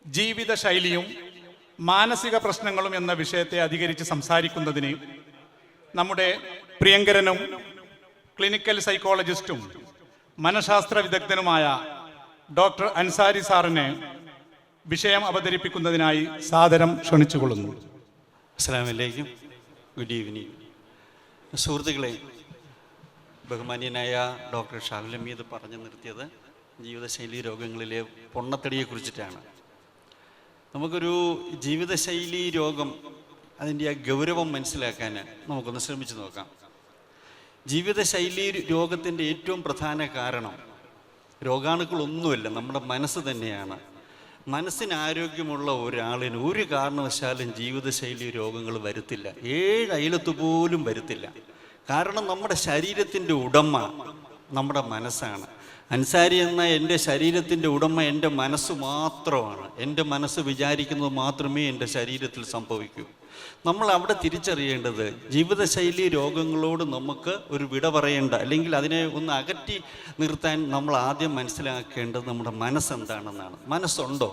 ജീവിതശൈലിയും മാനസിക പ്രശ്നങ്ങളും എന്ന വിഷയത്തെ അധികരിച്ച് സംസാരിക്കുന്നതിന് നമ്മുടെ പ്രിയങ്കരനും ക്ലിനിക്കൽ സൈക്കോളജിസ്റ്റും മനഃശാസ്ത്ര വിദഗ്ധനുമായ ഡോക്ടർ അൻസാരി സാറിനെ വിഷയം അവതരിപ്പിക്കുന്നതിനായി സാദരം ക്ഷണിച്ചുകൊള്ളുന്നു. അസ്സലാമു അലൈക്കും. Good evening. സുഹൃത്തുക്കളെ, ബഹുമാന്യനായ ഡോക്ടർ ഷാഹുൽ ഹമീദ് പറഞ്ഞു നിർത്തിയത് ജീവിതശൈലി രോഗങ്ങളിലെ പൊണ്ണത്തടിയെക്കുറിച്ചിട്ടാണ്. നമുക്കൊരു ജീവിതശൈലി രോഗം, അതിൻ്റെ ആ ഗൗരവം മനസ്സിലാക്കാൻ നമുക്കൊന്ന് ശ്രമിച്ചു നോക്കാം. ജീവിതശൈലി രോഗത്തിൻ്റെ ഏറ്റവും പ്രധാന കാരണം രോഗാണുക്കളൊന്നുമല്ല, നമ്മുടെ മനസ്സ് തന്നെയാണ്. മനസ്സിന് ആരോഗ്യമുള്ള ഒരാളിന് ഒരു കാരണവശാലും ജീവിതശൈലി രോഗങ്ങൾ വരുത്തില്ല, 7 അയലത്ത് പോലും വരുത്തില്ല. കാരണം നമ്മുടെ ശരീരത്തിൻ്റെ ഉടമ നമ്മുടെ മനസ്സാണ്. അൻസാരി എന്ന എൻ്റെ ശരീരത്തിൻ്റെ ഉടമ എൻ്റെ മനസ്സ് മാത്രമാണ്. എൻ്റെ മനസ്സ് വിചാരിക്കുന്നത് മാത്രമേ എൻ്റെ ശരീരത്തിൽ സംഭവിക്കൂ. നമ്മൾ അവിടെ തിരിച്ചറിയേണ്ടത് ജീവിതശൈലി രോഗങ്ങളോട് നമുക്ക് ഒരു വിട പറയേണ്ട, അല്ലെങ്കിൽ അതിനെ ഒന്ന് അകറ്റി നിർത്താൻ നമ്മൾ ആദ്യം മനസ്സിലാക്കേണ്ടത് നമ്മുടെ മനസ്സെന്താണെന്നാണ്. മനസ്സുണ്ടോ?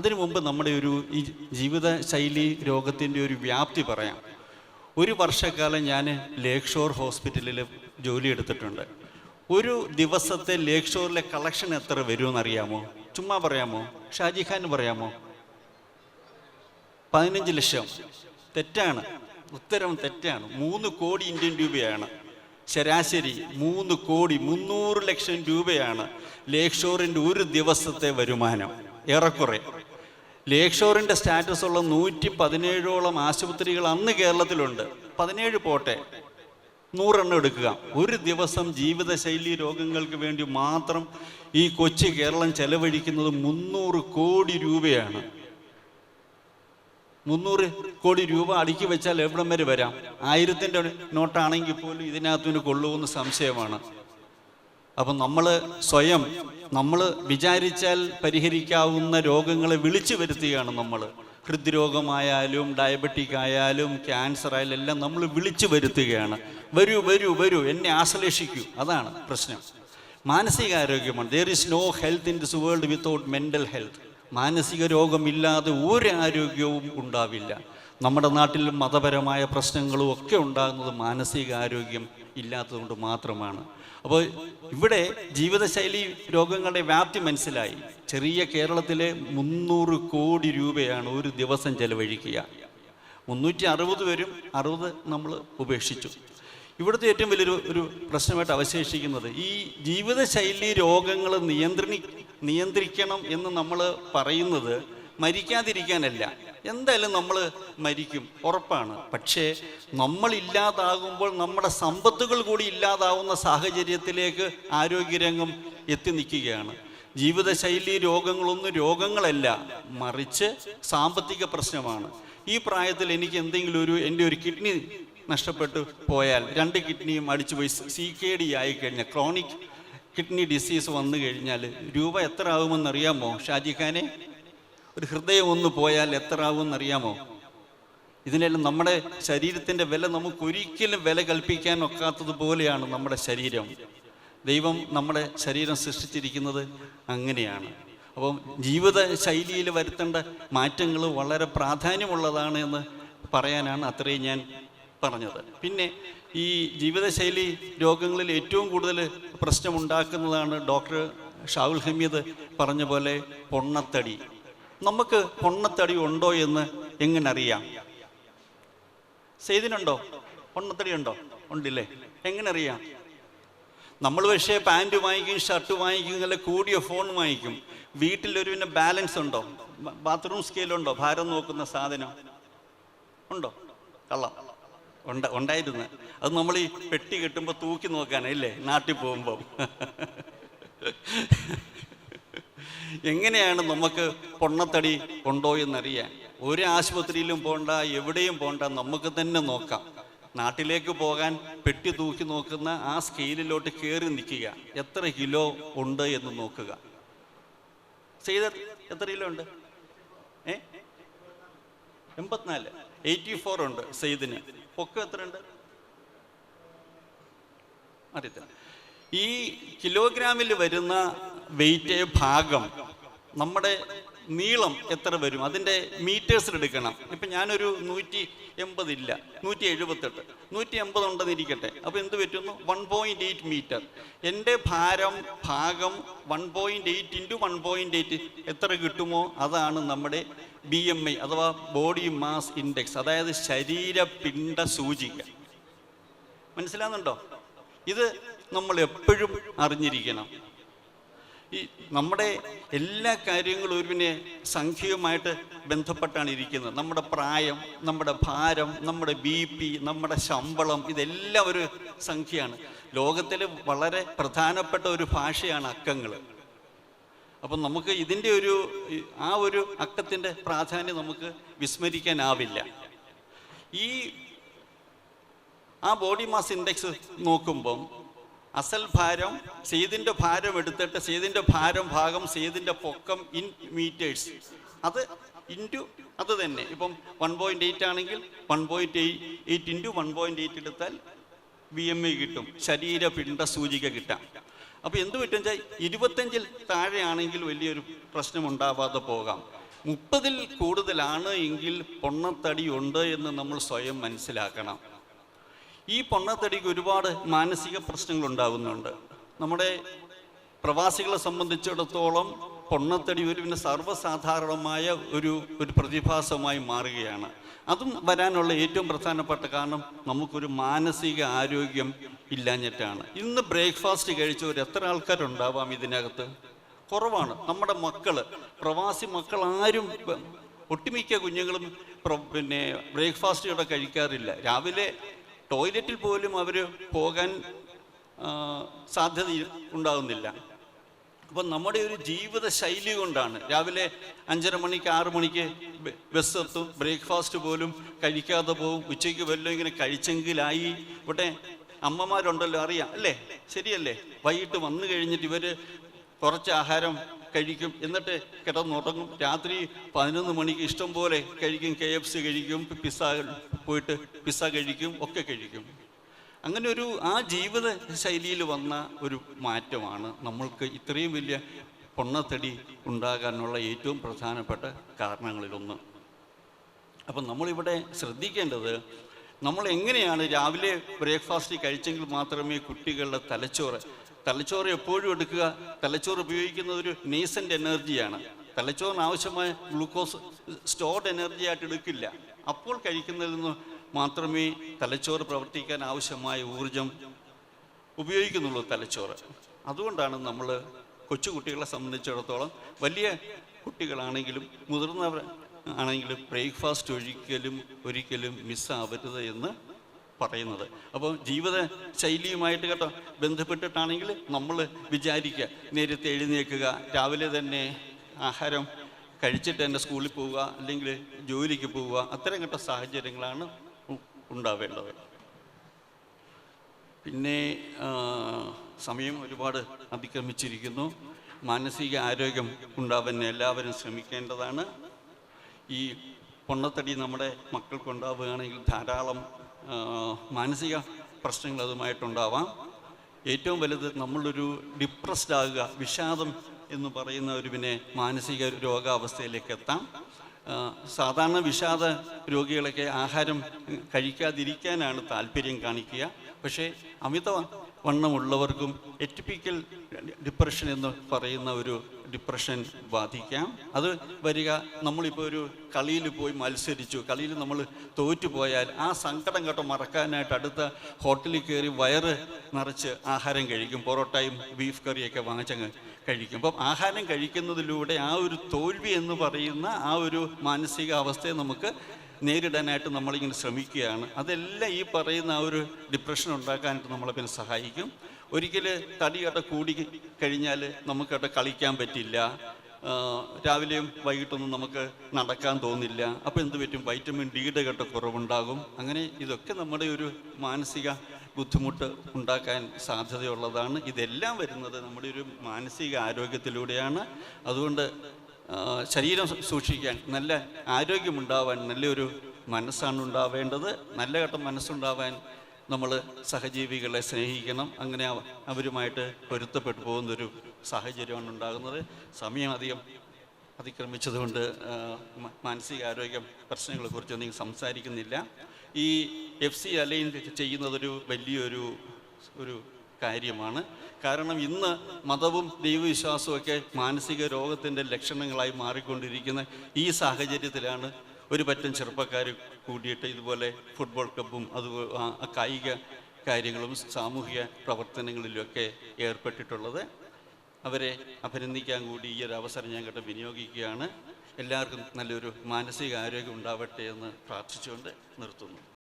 അതിനു മുമ്പ് നമ്മുടെ ഈ ജീവിതശൈലി രോഗത്തിൻ്റെ ഒരു വ്യാപ്തി പറയാം. 1 വർഷക്കാലം ഞാൻ ലേക്ക് ഷോർ ഹോസ്പിറ്റലിൽ ജോലി എടുത്തിട്ടുണ്ട്. ഒരു ദിവസത്തെ ലേക്ക് ഷോറിലെ കളക്ഷൻ എത്ര വരുമെന്നറിയാമോ? ചുമ്മാ പറയാമോ? ഷാജി ഖാൻ പറയാമോ? 15 ലക്ഷം. തെറ്റാണ്, ഉത്തരം തെറ്റാണ്. 3 കോടി ഇന്ത്യൻ രൂപയാണ് ശരാശരി. 3 കോടി 300 ലക്ഷം രൂപയാണ് ലേക്ക് ഷോറിൻ്റെ ഒരു ദിവസത്തെ വരുമാനം ഏറെക്കുറെ. ലേക്ക് ഷോറിൻ്റെ സ്റ്റാറ്റസ് ഉള്ള 117ഓളം ആശുപത്രികൾ അന്ന് കേരളത്തിലുണ്ട്. 17 പോട്ടെ, 100 എണ്ണം എടുക്കുക. ഒരു ദിവസം ജീവിതശൈലി രോഗങ്ങൾക്ക് വേണ്ടി മാത്രം ഈ കൊച്ചു കേരളം ചെലവഴിക്കുന്നത് 300 കോടി രൂപയാണ്. 300 കോടി രൂപ അടുക്കി വെച്ചാൽ എവിടം വരെ വരാം? 1000ൻ്റെ നോട്ടാണെങ്കിൽ പോലും ഇതിനകത്തുനിന്ന് കൊള്ളുമെന്ന് സംശയമാണ്. അപ്പം നമ്മൾ വിചാരിച്ചാൽ പരിഹരിക്കാവുന്ന രോഗങ്ങളെ വിളിച്ചു വരുത്തുകയാണ്. നമ്മൾ ഹൃദ്രോഗമായാലും ഡയബറ്റിക് ആയാലും ക്യാൻസർ ആയാലും എല്ലാം നമ്മൾ വിളിച്ചു വരുത്തുകയാണ്. വരൂ വരൂ വരൂ, എന്നെ ആശ്ലേഷിക്കൂ. അതാണ് പ്രശ്നം. മാനസികാരോഗ്യമാണ്. There is no health in this world without mental health. മാനസിക രോഗമില്ലാതെ ഒരു ആരോഗ്യവും ഉണ്ടാവില്ല. നമ്മുടെ നാട്ടിൽ മതപരമായ പ്രശ്നങ്ങളും ഒക്കെ ഉണ്ടാകുന്നത് മാനസികാരോഗ്യം ഇല്ലാത്തതുകൊണ്ട് മാത്രമാണ്. അപ്പോൾ ഇവിടെ ജീവിതശൈലി രോഗങ്ങളുടെ വ്യാപ്തി മനസ്സിലായി. ചെറിയ കേരളത്തിലെ 300 കോടി രൂപയാണ് ഒരു ദിവസം ചെലവഴിക്കുക. 360 വരും, 60 നമ്മൾ ഉപേക്ഷിച്ചു. ഇവിടുത്തെ ഏറ്റവും വലിയൊരു പ്രശ്നമായിട്ട് അവശേഷിക്കുന്നത് ഈ ജീവിതശൈലി രോഗങ്ങൾ നിയന്ത്രിക്കണം എന്ന് നമ്മൾ പറയുന്നത് മരിക്കാതിരിക്കാനല്ല. എന്തായാലും നമ്മൾ മരിക്കും, ഉറപ്പാണ്. പക്ഷേ നമ്മളില്ലാതാകുമ്പോൾ നമ്മുടെ സമ്പത്തുകൾ കൂടി ഇല്ലാതാവുന്ന സാഹചര്യത്തിലേക്ക് ആരോഗ്യരംഗം എത്തി നിൽക്കുകയാണ്. ജീവിതശൈലി രോഗങ്ങളൊന്നും രോഗങ്ങളല്ല, മറിച്ച് സാമ്പത്തിക പ്രശ്നമാണ്. ഈ പ്രായത്തിൽ എനിക്ക് എന്തെങ്കിലും എൻ്റെ ഒരു കിഡ്നി നഷ്ടപ്പെട്ടു പോയാൽ, 2 കിഡ്നിയും അടിച്ചുപോയി CKD ആയിക്കഴിഞ്ഞാൽ, ക്രോണിക് കിഡ്നി ഡിസീസ് വന്നു കഴിഞ്ഞാൽ രൂപ എത്ര ആകുമെന്നറിയാമോ ഷാജി ഖാനെ? ഒരു ഹൃദയം ഒന്ന് പോയാൽ എത്ര ആകുമെന്നറിയാമോ? ഇതിനെല്ലാം നമ്മുടെ ശരീരത്തിൻ്റെ വില നമുക്കൊരിക്കലും വില കൽപ്പിക്കാൻ ഒക്കാത്തതുപോലെയാണ് നമ്മുടെ ശരീരം. ദൈവം നമ്മുടെ ശരീരം സൃഷ്ടിച്ചിരിക്കുന്നത് അങ്ങനെയാണ്. അപ്പം ജീവിതശൈലിയിൽ വരുത്തേണ്ട മാറ്റങ്ങൾ വളരെ പ്രാധാന്യമുള്ളതാണ് എന്ന് പറയാനാണ് അത്രയും ഞാൻ പറഞ്ഞത്. പിന്നെ ഈ ജീവിതശൈലി രോഗങ്ങളിൽ ഏറ്റവും കൂടുതൽ പ്രശ്നമുണ്ടാക്കുന്നതാണ് ഡോക്ടർ ഷാഹുൽ ഹമീദ് പറഞ്ഞ പോലെ പൊണ്ണത്തടി. നമുക്ക് പൊണ്ണത്തടി ഉണ്ടോ എന്ന് എങ്ങനെ അറിയാം? സെയ്ദിനുണ്ടോ? പൊണ്ണത്തടി ഉണ്ടോ? ഉണ്ടില്ലേ? എങ്ങനെ അറിയാം? നമ്മൾ പക്ഷേ പാൻറ് വാങ്ങിക്കും, ഷർട്ട് വാങ്ങിക്കും, അല്ലെ കൂടിയ ഫോൺ വാങ്ങിക്കും. വീട്ടിലൊരു പിന്നെ ബാലൻസ് ഉണ്ടോ? ബാത്റൂം സ്കെയിലുണ്ടോ? ഭാരം നോക്കുന്ന സാധനം ഉണ്ടോ? കള്ളം ഉണ്ടായിരുന്നു. അത് നമ്മൾ ഈ പെട്ടി കെട്ടുമ്പോൾ തൂക്കി നോക്കാനല്ലേ നാട്ടിൽ പോകുമ്പോൾ. എങ്ങനെയാണ് നമുക്ക് പൊണ്ണത്തടി ഉണ്ടോ എന്നറിയാൻ? ഒരു ആശുപത്രിയിലും പോണ്ട, എവിടെയും പോണ്ട, നമുക്ക് തന്നെ നോക്കാം. നാട്ടിലേക്ക് പോകാൻ പെട്ടി തൂക്കി നോക്കുന്ന ആ സ്കെയിലിലോട്ട് കയറി നിൽക്കുക. എത്ര കിലോ ഉണ്ട് എന്ന് നോക്കുക. ചെയ്ത എത്ര കിലോ ഉണ്ട്? 84, 84 ഉണ്ട് സെയ്ദിന്. പൊക്കം എത്ര ഉണ്ട് അറിയത്തില്ല. ഈ കിലോഗ്രാമിൽ വരുന്ന വെയിറ്റ് ഭാഗം നമ്മുടെ നീളം എത്ര വരും, അതിൻ്റെ മീറ്റേഴ്സിൽ എടുക്കണം. ഇപ്പം ഞാനൊരു 180 ഇല്ല, 178, 180 ഉണ്ടെന്നിരിക്കട്ടെ. അപ്പോൾ എന്ത് പറ്റുന്നു? 1.8 മീറ്റർ. എൻ്റെ ഭാരം ഭാഗം 1.8 × 1.8 എത്ര കിട്ടുമോ അതാണ് നമ്മുടെ BMI അഥവാ ബോഡി മാസ് ഇൻഡെക്സ്, അതായത് ശരീരപിണ്ഡ സൂചിക. മനസ്സിലാകുന്നുണ്ടോ? ഇത് നമ്മൾ എപ്പോഴും അറിഞ്ഞിരിക്കണം. ഈ നമ്മുടെ എല്ലാ കാര്യങ്ങളും ഒരുവിനെ സംഖ്യയുമായിട്ട് ബന്ധപ്പെട്ടാണ് ഇരിക്കുന്നത്. നമ്മുടെ പ്രായം, നമ്മുടെ ഭാരം, നമ്മുടെ BP, നമ്മുടെ ശമ്പളം, ഇതെല്ലാം ഒരു സംഖ്യയാണ്. ലോകത്തിൽ വളരെ പ്രധാനപ്പെട്ട ഒരു ഭാഷയാണ് അക്കങ്ങൾ. അപ്പം നമുക്ക് ഇതിൻ്റെ ആ ഒരു അക്കത്തിൻ്റെ പ്രാധാന്യം നമുക്ക് വിസ്മരിക്കാനാവില്ല. ആ ബോഡി മാസ് ഇൻഡെക്സ് നോക്കുമ്പം അസൽ ഭാരം, സെയ്തിൻ്റെ ഭാരം എടുത്തിട്ട് സെയ്തിൻ്റെ ഭാരം ഭാഗം സെയ്തിൻ്റെ പൊക്കം ഇൻ മീറ്റേഴ്സ്, അത് ഇൻറ്റു അത് തന്നെ. ഇപ്പം 1.8 ആണെങ്കിൽ 1.8 × 1.8 എടുത്താൽ BMI കിട്ടും, ശരീരപിണ്ഡ സൂചിക കിട്ടാം. അപ്പോൾ എന്ത് പറ്റും വെച്ചാൽ 25-ൽ താഴെയാണെങ്കിൽ വലിയൊരു പ്രശ്നമുണ്ടാവാതെ പോകാം. 30-ൽ കൂടുതലാണ് എങ്കിൽ പൊണ്ണത്തടി ഉണ്ട് എന്ന് നമ്മൾ സ്വയം മനസ്സിലാക്കണം. ഈ പൊണ്ണത്തടിക്ക് ഒരുപാട് മാനസിക പ്രശ്നങ്ങൾ ഉണ്ടാകുന്നുണ്ട്. നമ്മുടെ പ്രവാസികളെ സംബന്ധിച്ചിടത്തോളം പൊണ്ണത്തടി പിന്നെ സർവ്വസാധാരണമായ ഒരു പ്രതിഭാസമായി മാറുകയാണ്. അതും വരാനുള്ള ഏറ്റവും പ്രധാനപ്പെട്ട കാരണം നമുക്കൊരു മാനസിക ആരോഗ്യം ഇല്ലാഞ്ഞിട്ടാണ്. ഇന്ന് ബ്രേക്ക്ഫാസ്റ്റ് കഴിച്ചവർ എത്ര ആൾക്കാരുണ്ടാവാം ഇതിനകത്ത്? കുറവാണ്. നമ്മുടെ പ്രവാസി മക്കൾ ആരും, ഒട്ടുമിക്ക കുഞ്ഞുങ്ങളും ബ്രേക്ക്ഫാസ്റ്റ് ഇവിടെ കഴിക്കാറില്ല. രാവിലെ ടോയ്ലറ്റിൽ പോലും അവർ പോകാൻ സാധ്യത ഉണ്ടാകുന്നില്ല. അപ്പം നമ്മുടെ ഒരു ജീവിത ശൈലി കൊണ്ടാണ്. രാവിലെ 5:30 മണിക്ക് 6 മണിക്ക് ബസ് എത്തും, ബ്രേക്ക്ഫാസ്റ്റ് പോലും കഴിക്കാതെ പോകും. ഉച്ചയ്ക്ക് വല്ലതും ഇങ്ങനെ കഴിച്ചെങ്കിലായി. ഇവിടെ അമ്മമാരുണ്ടല്ലോ, അറിയാം അല്ലേ? ശരിയല്ലേ? വൈകിട്ട് വന്നു കഴിഞ്ഞിട്ട് ഇവർ കുറച്ച് ആഹാരം കഴിക്കും, എന്നിട്ട് കിടന്നുറങ്ങും. രാത്രി 11 മണിക്ക് ഇഷ്ടം പോലെ കഴിക്കും, KFC കഴിക്കും, പിസ്സ കഴിക്കും, ഒക്കെ കഴിക്കും. അങ്ങനെ ആ ജീവിത ശൈലിയിൽ വന്ന ഒരു മാറ്റമാണ് നമ്മൾക്ക് ഇത്രയും വലിയ പൊണ്ണത്തടി ഉണ്ടാകാനുള്ള ഏറ്റവും പ്രധാനപ്പെട്ട കാരണങ്ങളിലൊന്ന്. അപ്പം നമ്മളിവിടെ ശ്രദ്ധിക്കേണ്ടത്, നമ്മൾ എങ്ങനെയാണ് രാവിലെ ബ്രേക്ക്ഫാസ്റ്റ് കഴിച്ചെങ്കിൽ മാത്രമേ കുട്ടികളുടെ തലച്ചോറ് എപ്പോഴും എടുക്കുക. തലച്ചോറ് ഉപയോഗിക്കുന്നത് ഒരു നേസൻ്റ് എനർജിയാണ്. തലച്ചോറിന് ആവശ്യമായ ഗ്ലൂക്കോസ് സ്റ്റോർഡ് എനർജി ആയിട്ട് എടുക്കില്ല. അപ്പോൾ കഴിക്കുന്നതിൽ നിന്ന് മാത്രമേ തലച്ചോറ് പ്രവർത്തിക്കാൻ ആവശ്യമായ ഊർജം ഉപയോഗിക്കുന്നുള്ളൂ തലച്ചോറ്. അതുകൊണ്ടാണ് നമ്മൾ കൊച്ചുകുട്ടികളെ സംബന്ധിച്ചിടത്തോളം, വലിയ കുട്ടികളാണെങ്കിലും മുതിർന്നവർ ആണെങ്കിലും ബ്രേക്ക്ഫാസ്റ്റ് ഒരിക്കലും മിസ്സാവരുത് എന്ന് പറയുന്നത്. അപ്പോൾ ജീവിത ശൈലിയുമായിട്ട് ബന്ധപ്പെട്ടിട്ടാണെങ്കിൽ നമ്മൾ വിചാരിക്കുക, നേരത്തെ എഴുന്നേൽക്കുക, രാവിലെ തന്നെ ആഹാരം കഴിച്ചിട്ട് തന്നെ സ്കൂളിൽ പോവുക, അല്ലെങ്കിൽ ജോലിക്ക് പോവുക, അത്തരം സാഹചര്യങ്ങളാണ് ഉണ്ടാവേണ്ടത്. പിന്നെ സമയം ഒരുപാട് അതിക്രമിച്ചിരിക്കുന്നു. മാനസിക ആരോഗ്യം ഉണ്ടാവാൻ എല്ലാവരും ശ്രമിക്കേണ്ടതാണ്. ഈ പൊണ്ണത്തടി നമ്മുടെ മക്കൾക്കുണ്ടാവുകയാണെങ്കിൽ ധാരാളം മാനസിക പ്രശ്നങ്ങൾ അതുമായിട്ടുണ്ടാവാം. ഏറ്റവും വലുത് നമ്മളൊരു ഡിപ്രസ്ഡ് ആകുക, വിഷാദം എന്ന് പറയുന്ന ഒരു മാനസിക രോഗാവസ്ഥയിലേക്ക് എത്താം. സാധാരണ വിഷാദ രോഗികളൊക്കെ ആഹാരം കഴിക്കാതിരിക്കാനാണ് താല്പര്യം കാണിക്കുക. പക്ഷേ അമിതവണ്ണമുള്ളവർക്കും എറ്റിപ്പിക്കൽ ഡിപ്രഷൻ എന്ന് പറയുന്ന ഒരു ഡിപ്രഷൻ ബാധിക്കാം. അത് വരിക, നമ്മളിപ്പോൾ ഒരു കളിയിൽ പോയി മത്സരിച്ചു, കളിയിൽ നമ്മൾ തോറ്റുപോയാൽ ആ സങ്കടം മറക്കാനായിട്ട് അടുത്ത ഹോട്ടലിൽ കയറി വയറ് നിറച്ച് ആഹാരം കഴിക്കും. പൊറോട്ടയും ബീഫ് കറിയൊക്കെ വാങ്ങിച്ചങ്ങ് കഴിക്കും. അപ്പം ആഹാരം കഴിക്കുന്നതിലൂടെ ആ ഒരു തോൽവി എന്ന് പറയുന്ന ആ ഒരു മാനസിക അവസ്ഥയെ നമുക്ക് നേരിടാനായിട്ട് നമ്മളിങ്ങനെ ശ്രമിക്കുകയാണ്. അതെല്ലാം ഈ പറയുന്ന ആ ഒരു ഡിപ്രഷൻ ഉണ്ടാക്കാനായിട്ട് നമ്മളെ സഹായിക്കും. ഒരിക്കൽ തടികട്ട കൂടി കഴിഞ്ഞാൽ നമുക്കവിടെ കളിക്കാൻ പറ്റില്ല, രാവിലെയും വൈകിട്ടൊന്നും നമുക്ക് നടക്കാൻ തോന്നില്ല. അപ്പോൾ എന്ത് പറ്റും? വൈറ്റമിൻ ഡിയുടെ കുറവുണ്ടാകും. അങ്ങനെ ഇതൊക്കെ നമ്മുടെ ഒരു മാനസിക ബുദ്ധിമുട്ട് ഉണ്ടാക്കാൻ സാധ്യതയുള്ളതാണ്. ഇതെല്ലാം വരുന്നത് നമ്മുടെ ഒരു മാനസിക ആരോഗ്യത്തിലൂടെയാണ്. അതുകൊണ്ട് ശരീരം സൂക്ഷിക്കാൻ, നല്ല ആരോഗ്യമുണ്ടാവാൻ നല്ലൊരു മനസ്സാണ് ഉണ്ടാവേണ്ടത്. നല്ല മനസ്സുണ്ടാവാൻ നമ്മൾ സഹജീവികളെ സ്നേഹിക്കണം. അങ്ങനെ അവരുമായിട്ട് പൊരുത്തപ്പെട്ടു പോകുന്നൊരു സാഹചര്യമാണ് ഉണ്ടാകുന്നത്. സമയം അധികം അതിക്രമിച്ചതുകൊണ്ട് മാനസികാരോഗ്യ പ്രശ്നങ്ങളെക്കുറിച്ചൊന്നും സംസാരിക്കുന്നില്ല. ഈ FC അലൈൻ ചെയ്യുന്നതൊരു വലിയൊരു കാര്യമാണ്. കാരണം ഇന്ന് മതവും ദൈവവിശ്വാസവും ഒക്കെ മാനസിക രോഗത്തിൻ്റെ ലക്ഷണങ്ങളായി മാറിക്കൊണ്ടിരിക്കുന്ന ഈ സാഹചര്യത്തിലാണ് ഒരു പറ്റം ചെറുപ്പക്കാർ കൂടിയിട്ട് ഇതുപോലെ ഫുട്ബോൾ ക്ലബ്ബും അതുപോലെ കായിക കാര്യങ്ങളും സാമൂഹിക പ്രവർത്തനങ്ങളിലുമൊക്കെ ഏർപ്പെട്ടിട്ടുള്ളത്. അവരെ അഭിനന്ദിക്കാൻ കൂടി ഈ ഒരു അവസരം ഞാൻ വിനിയോഗിക്കുകയാണ്. എല്ലാവർക്കും നല്ലൊരു മാനസിക ആരോഗ്യം ഉണ്ടാവട്ടെ എന്ന് പ്രാർത്ഥിച്ചുകൊണ്ട് നിർത്തുന്നു.